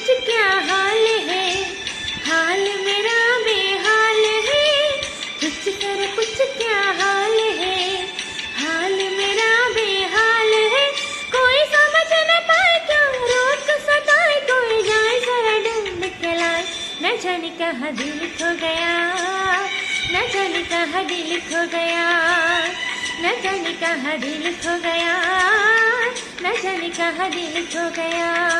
कुछ क्या हाल है, हाल मेरा बेहाल है। कुछ कर कुछ क्या हाल है, हाल मेरा बेहाल है। कोई समझ न पाए क्यों रोक सताए, कोई जाए जरा ढूंढ के लाए। न जाने कहाँ दिल खो गया, न जाने कहाँ दिल खो गया, न जाने कहाँ दिल खो गया, न जाने कहाँ दिल खो गया।